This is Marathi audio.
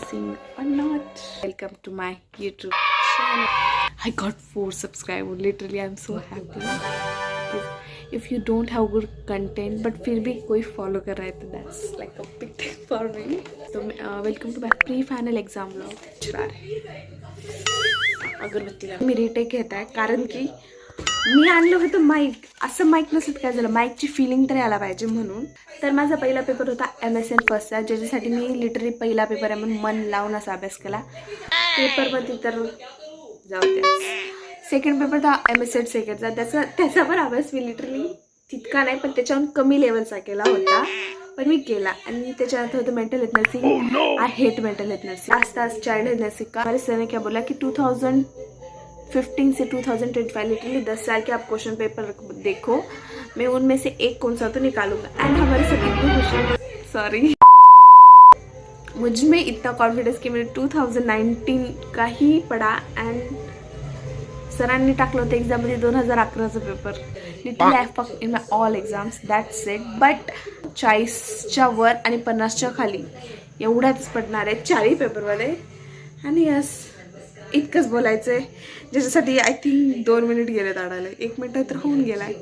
sing or not. Welcome to my YouTube channel. I got 4 subscribers. Literally, I'm so happy. If you don't have good content, but फिर भी कोई follow कर रहा है तो that's like a big thing for me. So welcome to my pre-final exam vlog. चला रहे. अगरबत्ती मी रिटेक घेत आहे कारण की मी आणलं होतं माईक. असं माईक नसत काय झालं, माईकची फिलिंग तर यायला पाहिजे म्हणून. तर माझा पहिला पेपर होता MSN फर्स्टचा, ज्याच्यासाठी मी लिटरली पहिला पेपर आहे म्हणून मन लावून असा अभ्यास केला. पेपरमध्ये तर जाऊ द्या. सेकंड पेपर था MSN सेकंडचा, त्याचा पण अभ्यास मी लिटरली तितका नाही पण त्याच्याहून कमी लेवलचा केला होता, पण मी केला. आणि त्याच्यानंतर होतं mental health nursing. I hate mental health nursing. आज चाइल्ड हेल्थ नर्सिंग का हमारे सर ने क्या बोला कि 2015 से 2025 लिटरली 10 साल के आप क्वेश्चन पेपर देखो, मैं उनमें से एक कौन सा तो निकालूंगा. एंड हमारे सर इतने क्वेश्चन, सॉरी, मुझ में इतना कॉन्फिडेंस कि मैंने 2019 का ही पढ़ा. एंड सरांनी टाकलं होतं एक्झाममध्ये 2011चा पेपर. Literally I fuck in my all exams, that's it. But 40च्या वर आणि 50च्या खाली एवढ्याच पडणार आहे 4ही पेपरमध्ये. आणि यस, इतकंच बोलायचं आहे, ज्याच्यासाठी आय थिंक 2 मिनिट गेले ताडायला. 1 मिनिट तर होऊन गेला आहे.